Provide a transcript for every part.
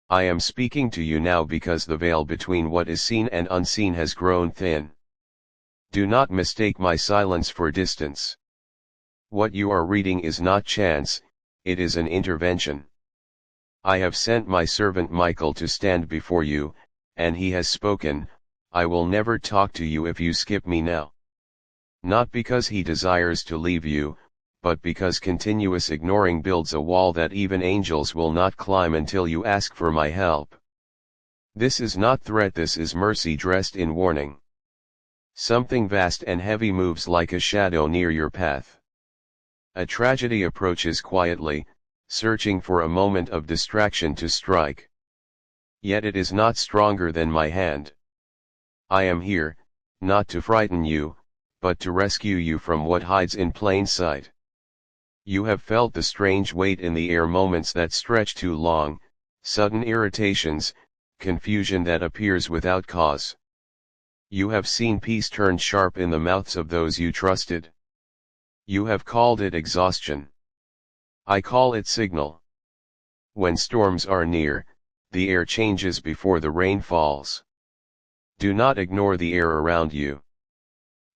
I am speaking to you now because the veil between what is seen and unseen has grown thin. Do not mistake my silence for distance. What you are reading is not chance, it is an intervention. I have sent my servant Michael to stand before you, and he has spoken, I will never talk to you if you skip me now. Not because he desires to leave you, but because continuous ignoring builds a wall that even angels will not climb until you ask for my help. This is not threat, this is mercy dressed in warning. Something vast and heavy moves like a shadow near your path. A tragedy approaches quietly, searching for a moment of distraction to strike. Yet it is not stronger than my hand. I am here, not to frighten you, but to rescue you from what hides in plain sight. You have felt the strange weight in the air, moments that stretch too long, sudden irritations, confusion that appears without cause. You have seen peace turn sharp in the mouths of those you trusted. You have called it exhaustion. I call it signal. When storms are near, the air changes before the rain falls. Do not ignore the air around you.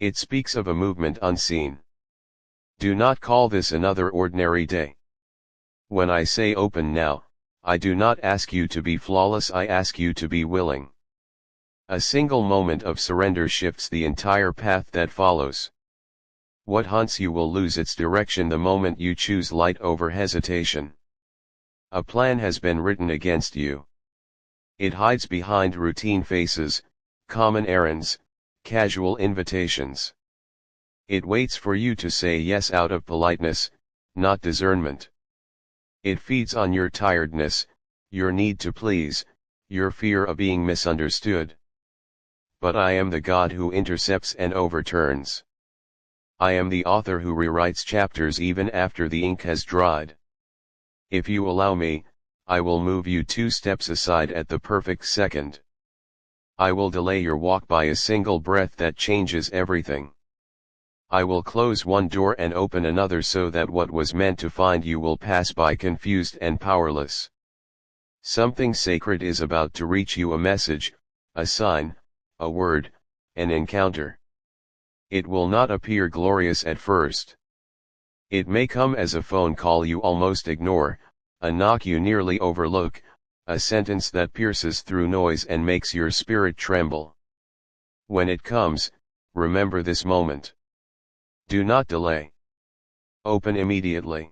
It speaks of a movement unseen. Do not call this another ordinary day. When I say open now, I do not ask you to be flawless, I ask you to be willing. A single moment of surrender shifts the entire path that follows. What hunts you will lose its direction the moment you choose light over hesitation. A plan has been written against you. It hides behind routine faces, common errands, casual invitations. It waits for you to say yes out of politeness, not discernment. It feeds on your tiredness, your need to please, your fear of being misunderstood. But I am the God who intercepts and overturns. I am the author who rewrites chapters even after the ink has dried. If you allow me, I will move you 2 steps aside at the perfect second. I will delay your walk by a single breath that changes everything. I will close one door and open another so that what was meant to find you will pass by confused and powerless. Something sacred is about to reach you, a message, a sign, a word, an encounter. It will not appear glorious at first. It may come as a phone call you almost ignore, a knock you nearly overlook, a sentence that pierces through noise and makes your spirit tremble. When it comes, remember this moment. Do not delay. Open immediately.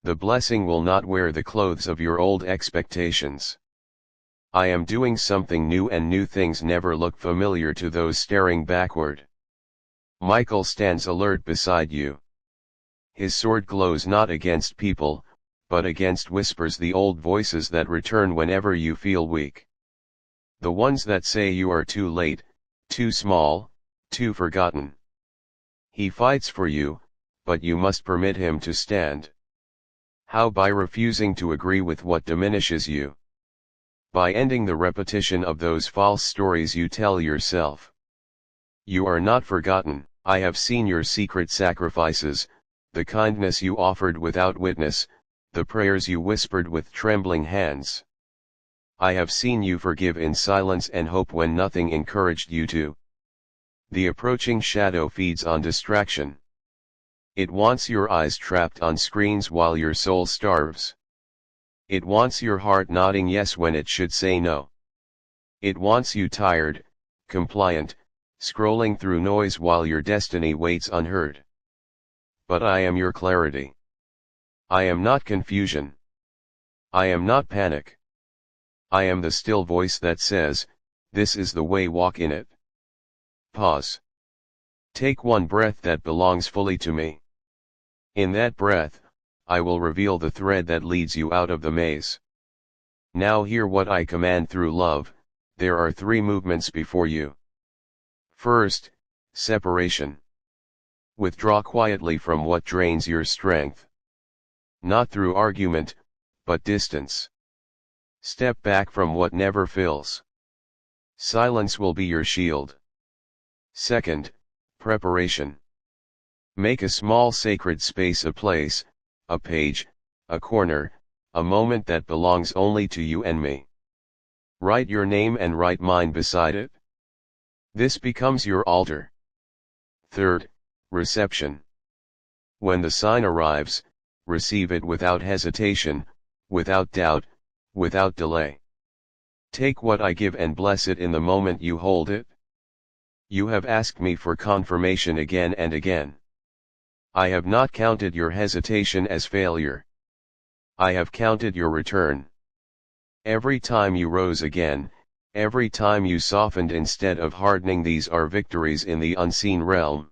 The blessing will not wear the clothes of your old expectations. I am doing something new, and new things never look familiar to those staring backward. Michael stands alert beside you. His sword glows not against people, but against whispers, the old voices that return whenever you feel weak. The ones that say you are too late, too small, too forgotten. He fights for you, but you must permit him to stand. How? By refusing to agree with what diminishes you. By ending the repetition of those false stories you tell yourself. You are not forgotten. I have seen your secret sacrifices, the kindness you offered without witness, the prayers you whispered with trembling hands. I have seen you forgive in silence and hope when nothing encouraged you to. The approaching shadow feeds on distraction. It wants your eyes trapped on screens while your soul starves. It wants your heart nodding yes when it should say no. It wants you tired, compliant, scrolling through noise while your destiny waits unheard. But I am your clarity. I am not confusion. I am not panic. I am the still voice that says, this is the way, walk in it. Pause. Take one breath that belongs fully to me. In that breath, I will reveal the thread that leads you out of the maze. Now hear what I command through love. There are 3 movements before you. First, separation. Withdraw quietly from what drains your strength. Not through argument, but distance. Step back from what never fills. Silence will be your shield. Second, preparation. Make a small sacred space, a place, a page, a corner, a moment that belongs only to you and me. Write your name and write mine beside it. This becomes your altar. Third, reception. When the sign arrives, receive it without hesitation, without doubt, without delay. Take what I give and bless it in the moment you hold it. You have asked me for confirmation again and again. I have not counted your hesitation as failure. I have counted your return. Every time you rose again, every time you softened instead of hardening, these are victories in the unseen realm.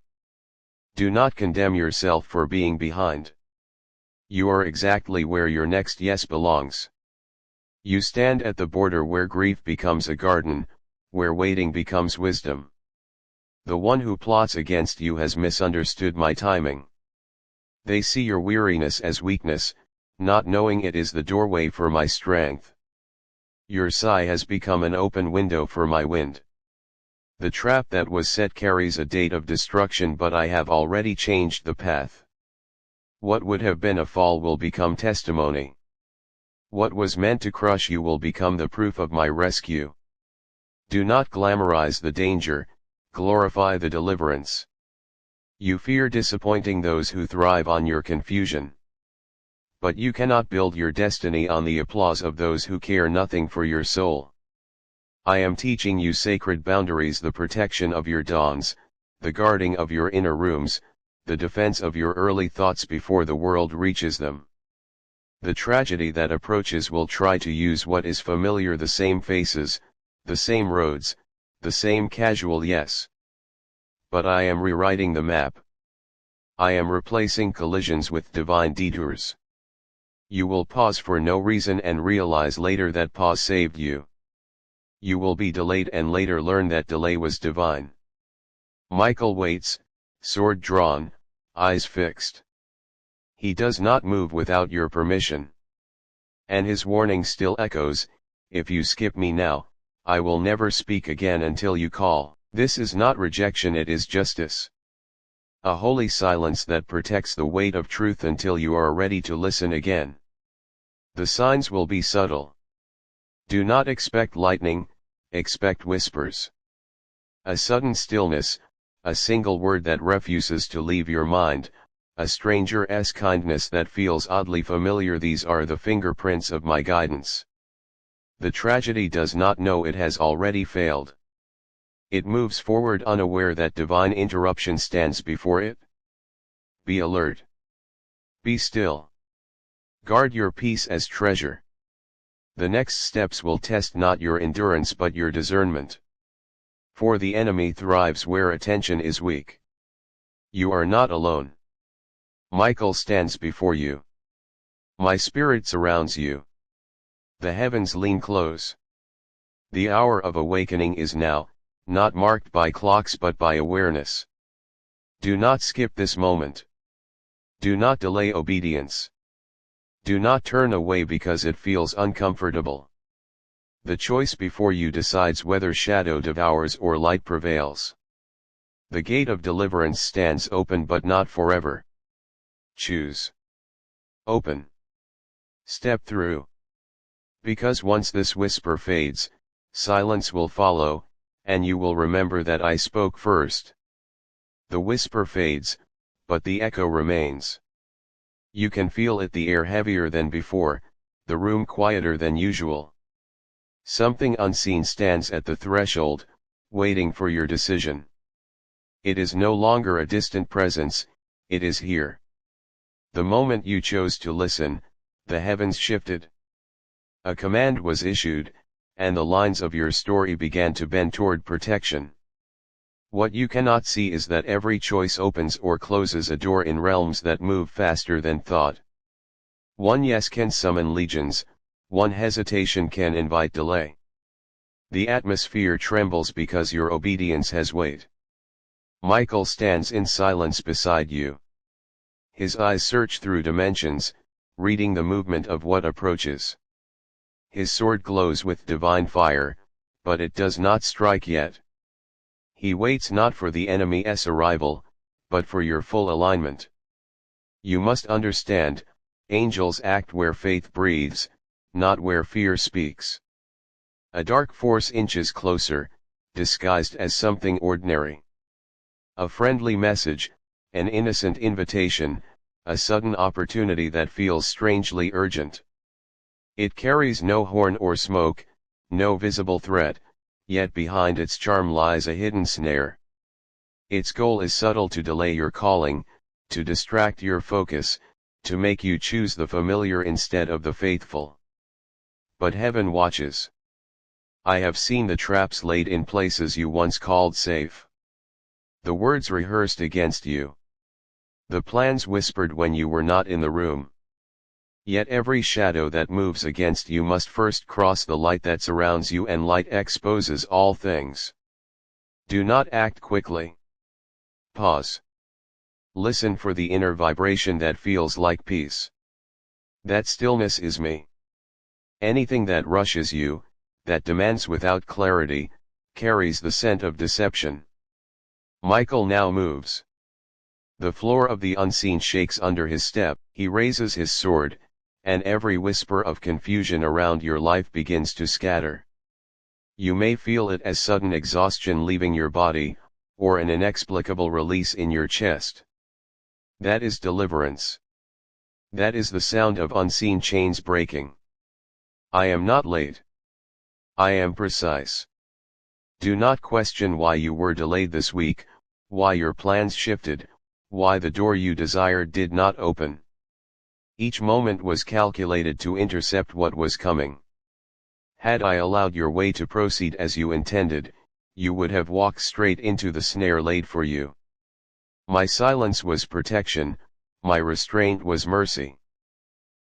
Do not condemn yourself for being behind. You are exactly where your next yes belongs. You stand at the border where grief becomes a garden, where waiting becomes wisdom. The one who plots against you has misunderstood my timing. They see your weariness as weakness, not knowing it is the doorway for my strength. Your sigh has become an open window for my wind. The trap that was set carries a date of destruction, but I have already changed the path. What would have been a fall will become testimony. What was meant to crush you will become the proof of my rescue. Do not glamorize the danger, glorify the deliverance. You fear disappointing those who thrive on your confusion. But you cannot build your destiny on the applause of those who care nothing for your soul. I am teaching you sacred boundaries, the protection of your dawns, the guarding of your inner rooms, the defense of your early thoughts before the world reaches them. The tragedy that approaches will try to use what is familiar, the same faces, the same roads, the same casual yes. But I am rewriting the map. I am replacing collisions with divine detours. You will pause for no reason and realize later that pause saved you. You will be delayed and later learn that delay was divine. Michael waits, sword drawn, eyes fixed. He does not move without your permission. And his warning still echoes, if you skip me now, I will never speak again until you call. This is not rejection, it is justice. A holy silence that protects the weight of truth until you are ready to listen again. The signs will be subtle. Do not expect lightning, expect whispers. A sudden stillness, a single word that refuses to leave your mind, a stranger's kindness that feels oddly familiar. These are the fingerprints of my guidance. The tragedy does not know it has already failed. It moves forward unaware that divine interruption stands before it. Be alert. Be still. Guard your peace as treasure. The next steps will test not your endurance but your discernment. For the enemy thrives where attention is weak. You are not alone. Michael stands before you. My spirit surrounds you. The heavens lean close. The hour of awakening is now, not marked by clocks but by awareness. Do not skip this moment. Do not delay obedience. Do not turn away because it feels uncomfortable. The choice before you decides whether shadow devours or light prevails. The gate of deliverance stands open but not forever. Choose. Open. Step through. Because once this whisper fades, silence will follow, and you will remember that I spoke first. The whisper fades, but the echo remains. You can feel it, the air heavier than before, the room quieter than usual. Something unseen stands at the threshold, waiting for your decision. It is no longer a distant presence, it is here. The moment you chose to listen, the heavens shifted. A command was issued, and the lines of your story began to bend toward protection. What you cannot see is that every choice opens or closes a door in realms that move faster than thought. One yes can summon legions, one hesitation can invite delay. The atmosphere trembles because your obedience has weight. Michael stands in silence beside you. His eyes search through dimensions, reading the movement of what approaches. His sword glows with divine fire, but it does not strike yet. He waits not for the enemy's arrival, but for your full alignment. You must understand, Angels act where faith breathes, not where fear speaks. A dark force inches closer, disguised as something ordinary. A friendly message, an innocent invitation, a sudden opportunity that feels strangely urgent. It carries no horn or smoke, no visible threat, yet behind its charm lies a hidden snare. Its goal is subtle: to delay your calling, to distract your focus, to make you choose the familiar instead of the faithful. But heaven watches. I have seen the traps laid in places you once called safe. The words rehearsed against you. The plans whispered when you were not in the room. Yet every shadow that moves against you must first cross the light that surrounds you, and light exposes all things. Do not act quickly. Pause. Listen for the inner vibration that feels like peace. That stillness is me. Anything that rushes you, that demands without clarity, carries the scent of deception. Michael now moves. The floor of the unseen shakes under his step. He raises his sword, and every whisper of confusion around your life begins to scatter. You may feel it as sudden exhaustion leaving your body, or an inexplicable release in your chest. That is deliverance. That is the sound of unseen chains breaking. I am not late. I am precise. Do not question why you were delayed this week, why your plans shifted, why the door you desired did not open. Each moment was calculated to intercept what was coming. Had I allowed your way to proceed as you intended, you would have walked straight into the snare laid for you. My silence was protection, my restraint was mercy.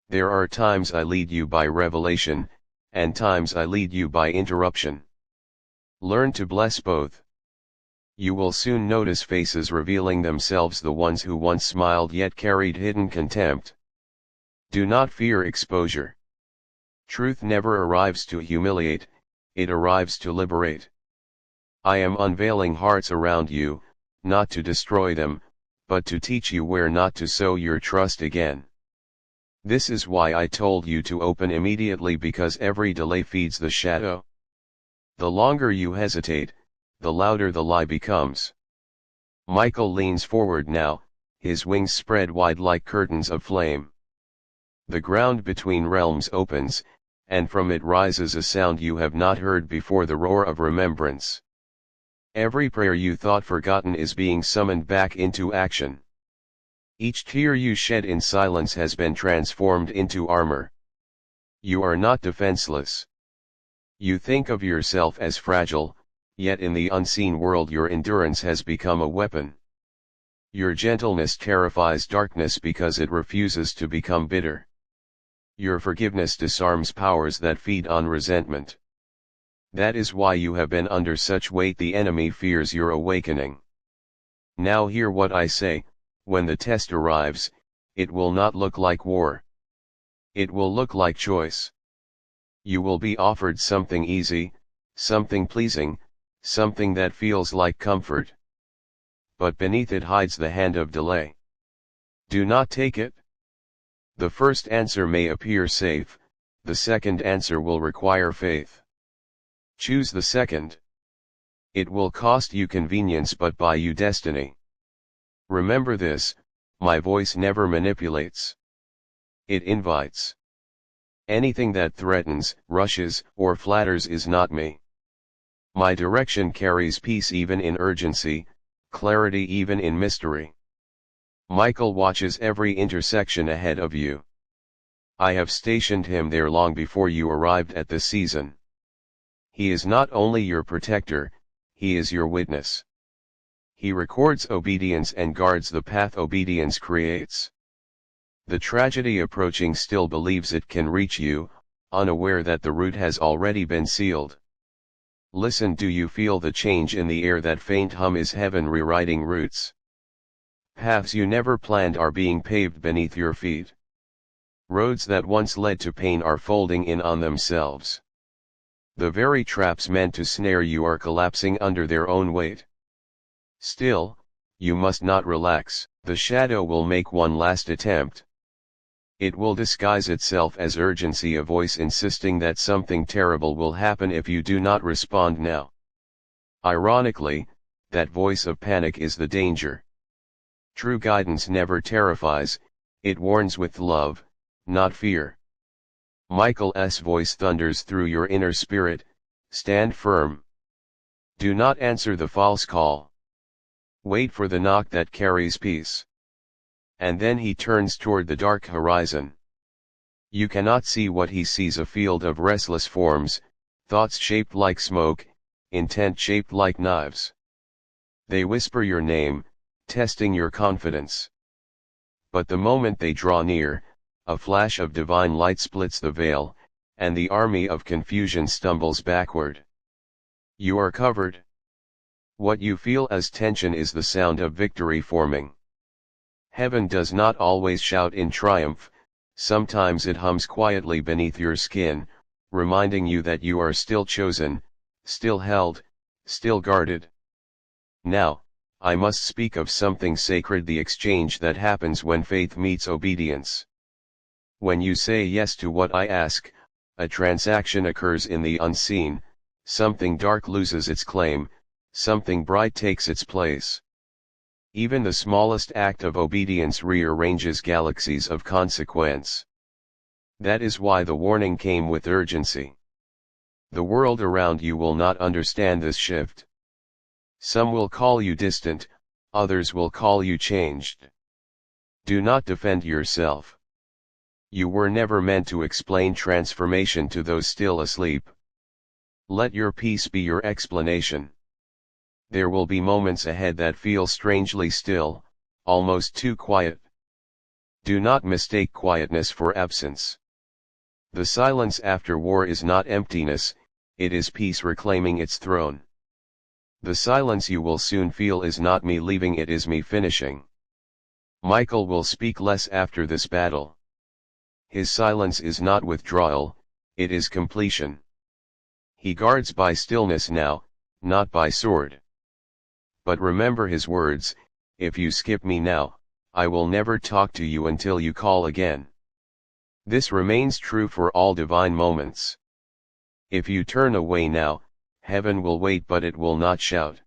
There are times I lead you by revelation, and times I lead you by interruption. Learn to bless both. You will soon notice faces revealing themselves, the ones who once smiled yet carried hidden contempt. Do not fear exposure. Truth never arrives to humiliate, it arrives to liberate. I am unveiling hearts around you, not to destroy them, but to teach you where not to sow your trust again. This is why I told you to open immediately, because every delay feeds the shadow. The longer you hesitate, the louder the lie becomes. Michael leans forward now, his wings spread wide like curtains of flame. The ground between realms opens, and from it rises a sound you have not heard before, the roar of remembrance. Every prayer you thought forgotten is being summoned back into action. Each tear you shed in silence has been transformed into armor. You are not defenseless. You think of yourself as fragile, yet in the unseen world your endurance has become a weapon. Your gentleness terrifies darkness because it refuses to become bitter. Your forgiveness disarms powers that feed on resentment. That is why you have been under such weight. The enemy fears your awakening. Now hear what I say: when the test arrives, it will not look like war. It will look like choice. You will be offered something easy, something pleasing, something that feels like comfort. But beneath it hides the hand of delay. Do not take it. The first answer may appear safe, the second answer will require faith. Choose the second. It will cost you convenience but buy you destiny. Remember this: my voice never manipulates. It invites. Anything that threatens, rushes, or flatters is not me. My direction carries peace even in urgency, clarity even in mystery. Michael watches every intersection ahead of you. I have stationed him there long before you arrived at the season. He is not only your protector, he is your witness. He records obedience and guards the path obedience creates. The tragedy approaching still believes it can reach you, unaware that the route has already been sealed. Listen, do you feel the change in the air? That faint hum is heaven rewriting routes. Paths you never planned are being paved beneath your feet. Roads that once led to pain are folding in on themselves. The very traps meant to snare you are collapsing under their own weight. Still, you must not relax. The shadow will make one last attempt. It will disguise itself as urgency, a voice insisting that something terrible will happen if you do not respond now. Ironically, that voice of panic is the danger. True guidance never terrifies, it warns with love, not fear. Michael's voice thunders through your inner spirit: stand firm. Do not answer the false call. Wait for the knock that carries peace. And then he turns toward the dark horizon. You cannot see what he sees: a field of restless forms, thoughts shaped like smoke, intent shaped like knives. They whisper your name, testing your confidence. But the moment they draw near, a flash of divine light splits the veil, and the army of confusion stumbles backward. You are covered. What you feel as tension is the sound of victory forming. Heaven does not always shout in triumph, sometimes it hums quietly beneath your skin, reminding you that you are still chosen, still held, still guarded. Now, I must speak of something sacred: the exchange that happens when faith meets obedience. When you say yes to what I ask, a transaction occurs in the unseen, something dark loses its claim, something bright takes its place. Even the smallest act of obedience rearranges galaxies of consequence. That is why the warning came with urgency. The world around you will not understand this shift. Some will call you distant, others will call you changed. Do not defend yourself. You were never meant to explain transformation to those still asleep. Let your peace be your explanation. There will be moments ahead that feel strangely still, almost too quiet. Do not mistake quietness for absence. The silence after war is not emptiness, it is peace reclaiming its throne. The silence you will soon feel is not me leaving, it is me finishing. Michael will speak less after this battle. His silence is not withdrawal, it is completion. He guards by stillness now, not by sword. But remember his words: if you skip me now, I will never talk to you until you call again. This remains true for all divine moments. If you turn away now, heaven will wait, but it will not shout.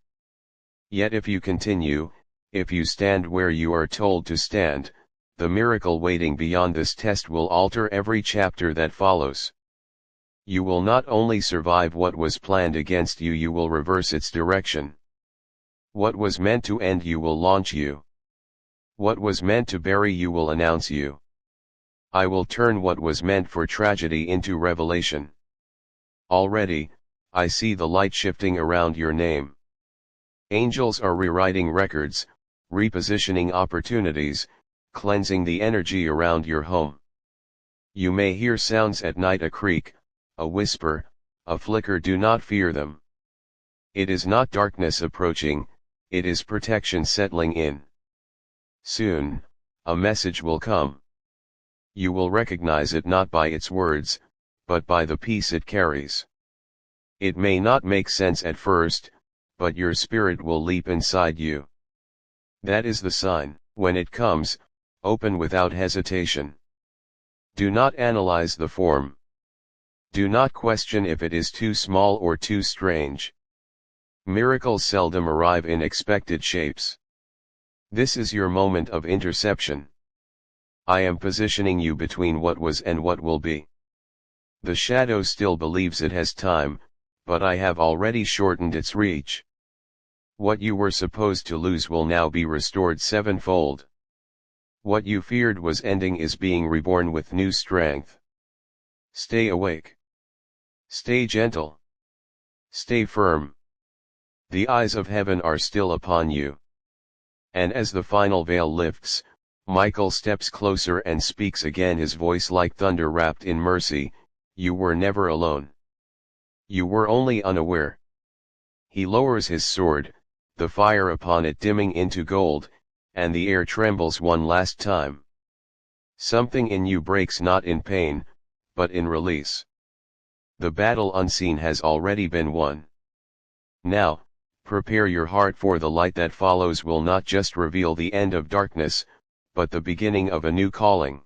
Yet if you continue, if you stand where you are told to stand, the miracle waiting beyond this test will alter every chapter that follows. You will not only survive what was planned against you, you will reverse its direction. What was meant to end you will launch you. What was meant to bury you will announce you. I will turn what was meant for tragedy into revelation. Already, I see the light shifting around your name. Angels are rewriting records, repositioning opportunities, cleansing the energy around your home. You may hear sounds at night: a creak, a whisper, a flicker. Do not fear them. It is not darkness approaching, it is protection settling in. Soon, a message will come. You will recognize it not by its words, but by the peace it carries. It may not make sense at first, but your spirit will leap inside you. That is the sign. When it comes, open without hesitation. Do not analyze the form. Do not question if it is too small or too strange. Miracles seldom arrive in expected shapes. This is your moment of interception. I am positioning you between what was and what will be. The shadow still believes it has time, but I have already shortened its reach. What you were supposed to lose will now be restored sevenfold. What you feared was ending is being reborn with new strength. Stay awake. Stay gentle. Stay firm. The eyes of heaven are still upon you. And as the final veil lifts, Michael steps closer and speaks again, his voice like thunder wrapped in mercy: you were never alone. You were only unaware. He lowers his sword, the fire upon it dimming into gold, and the air trembles one last time. Something in you breaks, not in pain, but in release. The battle unseen has already been won. Now, prepare your heart, for the light that follows will not just reveal the end of darkness, but the beginning of a new calling.